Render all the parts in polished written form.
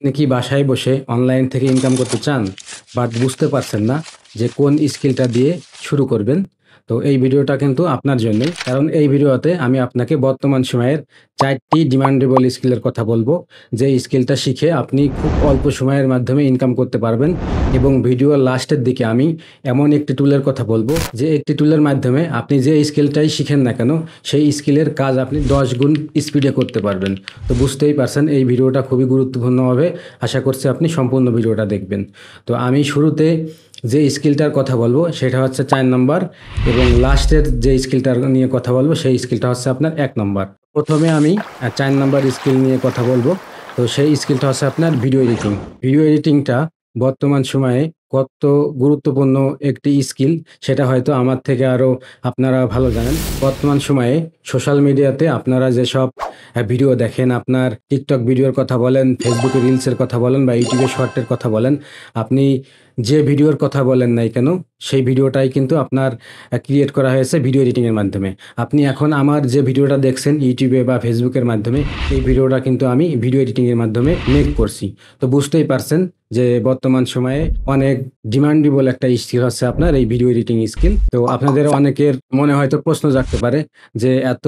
আপনি কি বাসায় বসে অনলাইন থেকে ইনকাম করতে চান বাট বুঝতে পারছেন না যে কোন স্কিলটা দিয়ে শুরু করবেন? তো এই ভিডিওটা কিন্তু আপনার জন্যই। কারণ এই ভিডিওতে আমি আপনাকে বর্তমান সময়ের ৪টি ডিমান্ডেবল স্কিলের কথা বলবো। যে স্কিলটা শিখে আপনি খুব অল্প সময়ের মাধ্যমে ইনকাম করতে পারবেন এবং ভিডিওর লাস্টের দিকে আমি এমন একটি টুলের কথা বলবো যে একটি টুলের মাধ্যমে আপনি যে স্কিলটাই শিখেন না কেন সেই স্কিলের কাজ আপনি ১০ গুণ স্পিডে করতে পারবেন। তো বুঝতেই পারছেন এই ভিডিওটা খুবই গুরুত্বপূর্ণ হবে। আশা করছি আপনি সম্পূর্ণ ভিডিওটা দেখবেন। তো আমি শুরুতে যে স্কিলটার কথা বলবো সেটা হচ্ছে ৪ নম্বর এবং লাস্টের যে স্কিলটার নিয়ে কথা বলবো সেই স্কিলটা হচ্ছে আপনার ১ নম্বর। প্রথমে আমি ৪ নম্বর স্কিল নিয়ে কথা বলবো। তো সেই স্কিলটা হচ্ছে আপনার ভিডিও এডিটিং। ভিডিও এডিটিংটা বর্তমান সময়ে কত গুরুত্বপূর্ণ একটি স্কিল সেটা হয়তো আমার থেকে আরও আপনারা ভালো জানেন। বর্তমান সময়ে সোশ্যাল মিডিয়াতে আপনারা যেসব ভিডিও দেখেন, আপনার টিকটক ভিডিওর কথা বলেন, ফেসবুকে রিলসের কথা বলেন বা ইউটিউবে শর্টের কথা বলেন, আপনি যে ভিডিওর কথা বলেন নাই কেন সেই ভিডিওটাই কিন্তু আপনার ক্রিয়েট করা হয়েছে ভিডিও এডিটিংয়ের মাধ্যমে। আপনি এখন আমার যে ভিডিওটা দেখছেন ইউটিউবে বা ফেসবুকের মাধ্যমে, এই ভিডিওটা কিন্তু আমি ভিডিও এডিটিংয়ের মাধ্যমে মেক করছি। তো বুঝতেই পারছেন যে বর্তমান সময়ে অনেক ডিমান্ডেবল একটা স্কিল হচ্ছে আপনার এই ভিডিও এডিটিং স্কিল। তো আপনাদের অনেকের মনে হয়তো প্রশ্ন জাগতে পারে যে এত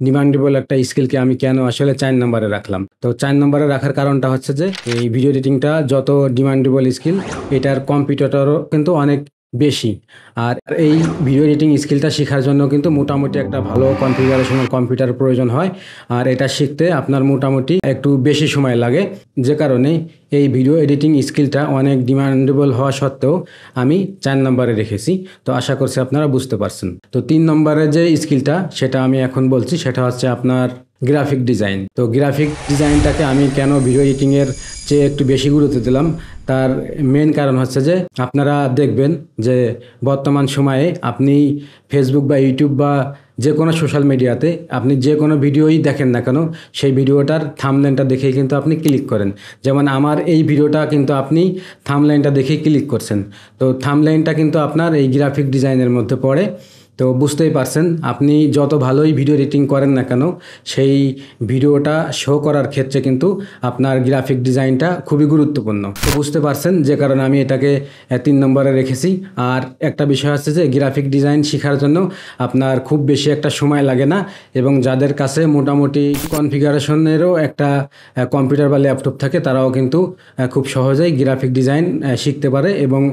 ডিমান্ডেবল একটা স্কিলকে আমি কেন আসলে ৪ নম্বরে রাখলাম। তো ৪ নম্বরে রাখার কারণটা হচ্ছে যে এই ভিডিও এডিটিংটা যত ডিমান্ডেবল স্কিল এটার কম্পিটিটরও কিন্তু অনেক বেশি। আর এই ভিডিও এডিটিং স্কিলটা শেখার জন্য কিন্তু মোটামুটি একটা ভালো কনফিগারেশনাল কম্পিউটার প্রয়োজন হয়। আর এটা শিখতে আপনার মোটামুটি একটু বেশি সময় লাগে। যে কারণে এই ভিডিও এডিটিং স্কিলটা অনেক ডিমান্ডেবল হওয়া সত্ত্বেও আমি ৪ নম্বরে রেখেছি। তো আশা করছি আপনারা বুঝতে পারছেন। তো ৩ নম্বরে যে স্কিলটা সেটা আমি এখন বলছি সেটা হচ্ছে আপনার গ্রাফিক ডিজাইন। তো গ্রাফিক ডিজাইনটাকে আমি কেন ভিডিও এডিটিংয়ের চেয়ে একটু বেশি গুরুত্ব দিলাম তার মেন কারণ হচ্ছে যে আপনারা দেখবেন যে বর্তমান সময়ে আপনি ফেসবুক বা ইউটিউব বা যে কোনো সোশ্যাল মিডিয়াতে আপনি যে কোনো ভিডিওই দেখেন না কেন সেই ভিডিওটার থাম্বনেলটা দেখেই কিন্তু আপনি ক্লিক করেন। যেমন আমার এই ভিডিওটা কিন্তু আপনি থাম্বনেলটা দেখেই ক্লিক করছেন। তো থাম্বনেলটা কিন্তু আপনার এই গ্রাফিক ডিজাইনের মধ্যে পড়ে। তো বুঝতেই পারছেন আপনি যত ভালোই ভিডিও এডিটিং করেন না কেন সেই ভিডিওটা শো করার ক্ষেত্রে কিন্তু আপনার গ্রাফিক ডিজাইনটা খুবই গুরুত্বপূর্ণ। তো বুঝতে পারছেন যে কারণে আমি এটাকে ৩ নম্বরে রেখেছি। আর একটা বিষয় হচ্ছে যে গ্রাফিক ডিজাইন শেখার জন্য আপনার খুব বেশি একটা সময় লাগে না এবং যাদের কাছে মোটামুটি কনফিগারেশনেরও একটা কম্পিউটার বা ল্যাপটপ থাকে তারাও কিন্তু খুব সহজেই গ্রাফিক ডিজাইন শিখতে পারে এবং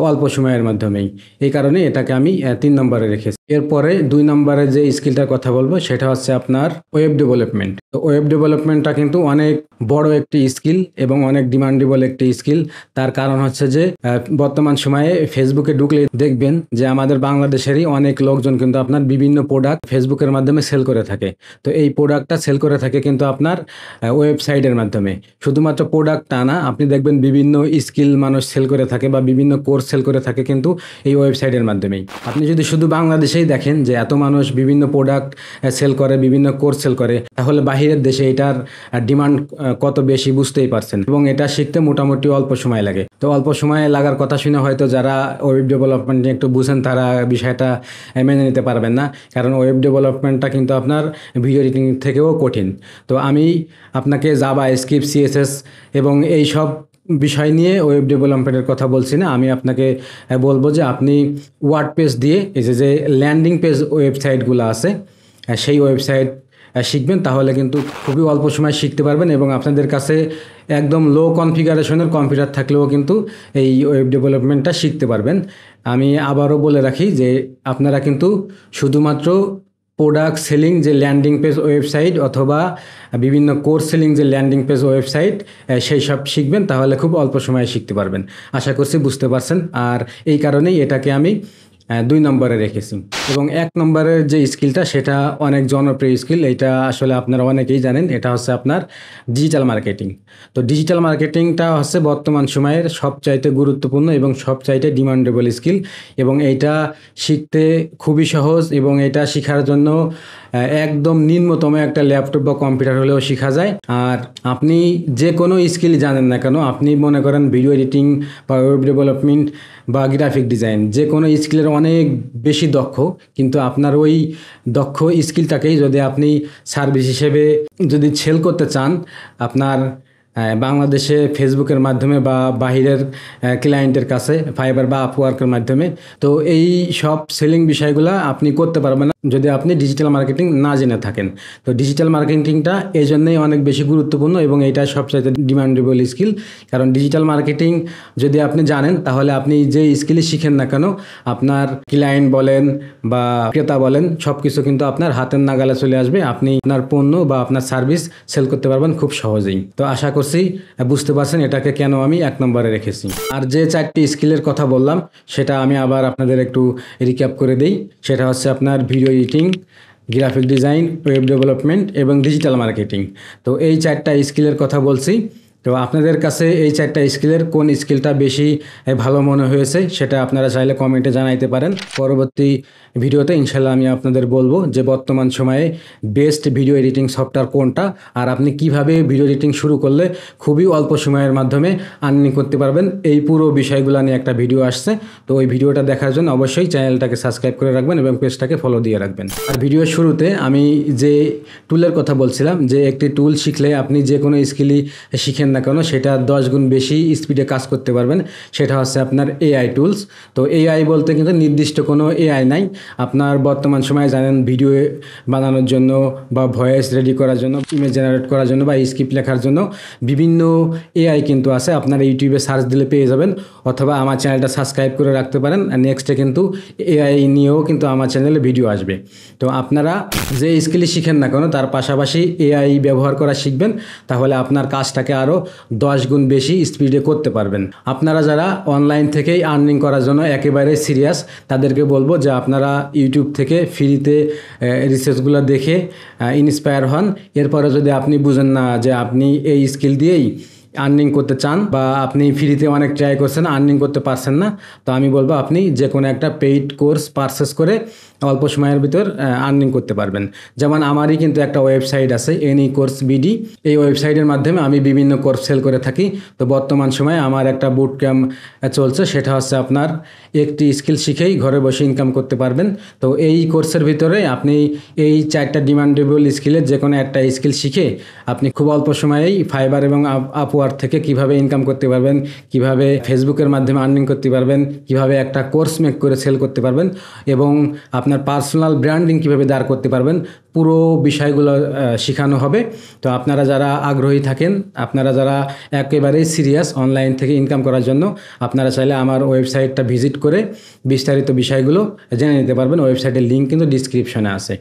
অল্প সময়ের মাধ্যমেই। এই কারণে এটাকে আমি ৩ নম্বরে রেখেছি। এরপরে ২ নম্বরে যে স্কিলটার কথা বলবো সেটা হচ্ছে আপনার ওয়েব ডেভেলপমেন্ট। তো ওয়েব ডেভেলপমেন্টটা কিন্তু অনেক বড় একটি স্কিল এবং অনেক ডিমান্ডেবল একটি স্কিল। তার কারণ হচ্ছে যে বর্তমান সময়ে ফেসবুকে ঢুকলে দেখবেন যে আমাদের বাংলাদেশেরই অনেক লোকজন কিন্তু আপনার বিভিন্ন প্রোডাক্ট ফেসবুকের মাধ্যমে সেল করে থাকে। তো এই প্রোডাক্টটা সেল করে থাকে কিন্তু আপনার ওয়েবসাইটের মাধ্যমে। শুধুমাত্র প্রোডাক্ট টা না, আপনি দেখবেন বিভিন্ন স্কিল মানুষ সেল করে থাকে বা বিভিন্ন কোর্স সেল করে থাকে কিন্তু এই ওয়েবসাইটের মাধ্যমেই। আপনি যদি শুধু বাংলাদেশেই দেখেন যে এত মানুষ বিভিন্ন প্রোডাক্ট সেল করে, বিভিন্ন কোর্স সেল করে, তাহলে বাহিরের দেশে এটার ডিমান্ড কত বেশি বুঝতেই পারছেন। এবং এটা শিখতে মোটামুটি অল্প সময় লাগে। তো অল্প সময় লাগার কথা শুনে হয়তো যারা ওয়েব ডেভেলপমেন্ট নিয়ে একটু বুঝেন তারা বিষয়টা মেনে নিতে পারবেন না, কারণ ওয়েব ডেভেলপমেন্টটা কিন্তু আপনার ভিডিও এডিটিং থেকেও কঠিন। তো আমি আপনাকে জাভা, স্ক্রিপ্ট, সিএসএস এবং এই সব বিষয় নিয়ে ওয়েব ডেভেলপমেন্টের কথা বলছি না। আমি আপনাকে বলবো যে আপনি ওয়ার্ডপ্রেস দিয়ে এই যে ল্যান্ডিং পেজ ওয়েবসাইটগুলো আছে সেই ওয়েবসাইট শিখবেন, তাহলে কিন্তু খুবই অল্প সময় শিখতে পারবেন এবং আপনাদের কাছে একদম লো কনফিগারেশনের কম্পিউটার থাকলেও কিন্তু এই ওয়েব ডেভেলপমেন্টটা শিখতে পারবেন। আমি আবারও বলে রাখি যে আপনারা কিন্তু শুধুমাত্র প্রোডাক্ট সেলিং যে ল্যান্ডিং পেজ ওয়েবসাইট অথবা বিভিন্ন কোর্স সেলিং যে ল্যান্ডিং পেজ ওয়েবসাইট সেই সব শিখবেন, তাহলে খুব অল্প সময়ে শিখতে পারবেন। আশা করছি বুঝতে পারছেন। আর এই কারণেই এটাকে আমি ২ নম্বরে রেখেছি। এবং ১ নম্বরের যে স্কিলটা সেটা অনেক জনপ্রিয় স্কিল, এটা আসলে আপনারা অনেকেই জানেন। এটা হচ্ছে আপনার ডিজিটাল মার্কেটিং। তো ডিজিটাল মার্কেটিংটা হচ্ছে বর্তমান সময়ের সবচাইতে গুরুত্বপূর্ণ এবং সবচাইতে ডিমান্ডেবল স্কিল এবং এইটা শিখতে খুবই সহজ এবং এটা শেখার জন্য একদম নিম্নতম একটা ল্যাপটপ বা কম্পিউটার হলেও শেখা যায়। আর আপনি যে কোনো স্কিল জানেন না কেন, আপনি মনে করেন ভিডিও এডিটিং বা ওয়েব ডেভেলপমেন্ট বা গ্রাফিক ডিজাইন, যে কোনো স্কিলের অনেক বেশি দক্ষ, কিন্তু আপনার ওই দক্ষ স্কিলটাকেই যদি আপনি সার্ভিস হিসেবে যদি সেল করতে চান আপনার বাংলাদেশে ফেসবুকের মাধ্যমে বা বাহিরের ক্লায়েন্টের কাছে ফাইবার বা আপওয়ার্কের মাধ্যমে। তো এই সব সেলিং বিষয়গুলো আপনি করতে পারবেন না যদি আপনি ডিজিটাল মার্কেটিং না জেনে থাকেন। তো ডিজিটাল মার্কেটিংটা এই জন্যই অনেক বেশি গুরুত্বপূর্ণ এবং এটা সবচাইতে ডিমান্ডেবল স্কিল। কারণ ডিজিটাল মার্কেটিং যদি আপনি জানেন তাহলে আপনি যে স্কিলই শিখেন না কেন, আপনার ক্লায়েন্ট বলেন বা ক্রেতা বলেন, সব কিছু কিন্তু আপনার হাতের নাগালে চলে আসবে। আপনি আপনার পণ্য বা আপনার সার্ভিস সেল করতে পারবেন খুব সহজেই। তো আশা করছি বুঝতে পারছেন এটাকে কেন আমি 1 নম্বরে রেখেছি। আর যে 4টি স্কিলের কথা বললাম সেটা আমি আবার আপনাদের একটু রিক্যাপ করে দিই। সেটা হচ্ছে আপনার video editing, graphic design, web development এবং ডিজিটাল মার্কেটিং। তো এই 4টা স্কিলের কথা বলছি। তো আপনাদের কাছে এই 4টা স্কিলের কোন স্কিলটা বেশি ভালো মনে হয়েছে সেটা আপনারা চাইলে কমেন্টে জানাইতে পারেন। পরবর্তী ভিডিওতে ইনশাল্লাহ আমি আপনাদের বলবো যে বর্তমান সময়ে বেস্ট ভিডিও এডিটিং সফটওয়্যার কোনটা, আর আপনি কিভাবে ভিডিও এডিটিং শুরু করলে খুবই অল্প সময়ের মাধ্যমে আর্নিং করতে পারবেন। এই পুরো বিষয়গুলো নিয়ে একটা ভিডিও আসছে। তো ওই ভিডিওটা দেখার জন্য অবশ্যই চ্যানেলটাকে সাবস্ক্রাইব করে রাখবেন এবং পেজটাকে ফলো দিয়ে রাখবেন। আর ভিডিওর শুরুতে আমি যে টুলের কথা বলছিলাম, যে একটি টুল শিখলে আপনি যে কোনো স্কিলই শিখেন না কেন সেটা 10 গুণ বেশি স্পিডে কাজ করতে পারবেন, সেটা হচ্ছে আপনার এআই টুলস। তো এআই বলতে কিন্তু নির্দিষ্ট কোনো এআই নাই। আপনার বর্তমান সময়ে জানেন ভিডিও বানানোর জন্য বা ভয়েস রেডি করার জন্য, ইমেজ জেনারেট করার জন্য বা স্ক্রিপ্ট লেখার জন্য বিভিন্ন এআই কিন্তু আছে। আপনারা ইউটিউবে সার্চ দিলে পেয়ে যাবেন, অথবা আমার চ্যানেলটা সাবস্ক্রাইব করে রাখতে পারেন। নেক্সটে কিন্তু এআই নিয়েও কিন্তু আমার চ্যানেলে ভিডিও আসবে। তো আপনারা যে স্কিলই শিখেন না কেন তার পাশাপাশি এআই ব্যবহার করা শিখবেন, তাহলে আপনার কাজটাকে আরও 10 গুণ বেশি স্পিডে করতে পারবেন। আপনারা যারা অনলাইন থেকেই আর্নিং করার জন্য একেবারে সিরিয়াস, তাদেরকে বলবো যে আপনারা ইউটিউব থেকে ফ্রিতে রিসার্চগুলো দেখে ইন্সপায়ার হন। এরপরে যদি আপনি বুঝেন না যে আপনি এই স্কিল দিয়েই আর্নিং করতে চান বা আপনি ফ্রিতে অনেক ট্রাই করছেন আর্নিং করতে পারছেন না, তো আমি বলবো আপনি যে কোনো একটা পেইড কোর্স পারচেস করে অল্প সময়ের ভিতর আর্নিং করতে পারবেন। যেমন আমারই কিন্তু একটা ওয়েবসাইট আছে এনি কোর্স বিডি। এই ওয়েবসাইটের মাধ্যমে আমি বিভিন্ন কোর্স সেল করে থাকি। তো বর্তমান সময়ে আমার একটা বুট ক্যাম্প চলছে, সেটা হচ্ছে আপনার একটি স্কিল শিখেই ঘরে বসে ইনকাম করতে পারবেন। তো এই কোর্সের ভিতরে আপনি এই 4টা ডিমান্ডেবল স্কিলের যে কোনো একটা স্কিল শিখে আপনি খুব অল্প সময়েই ফাইবার এবং আপওয়ার্ক থেকে কিভাবে ইনকাম করতে পারবেন, কিভাবে ফেসবুকের মাধ্যমে আর্নিং করতে পারবেন, কিভাবে একটা কোর্স মেক করে সেল করতে পারবেন এবং আপনার পার্সোনাল ব্র্যান্ডিং কিভাবে দাঁড় করতে পারবেন, পুরো বিষয়গুলো শেখানো হবে। তো আপনারা যারা আগ্রহী থাকেন, আপনারা যারা একেবারেই সিরিয়াস অনলাইন থেকে ইনকাম করার জন্য, আপনারা চাইলে আমার ওয়েবসাইটটা ভিজিট করে বিস্তারিত বিষয়গুলো জেনে নিতে পারবেন। ওয়েবসাইটের লিঙ্ক কিন্তু ডিসক্রিপশনে আছে।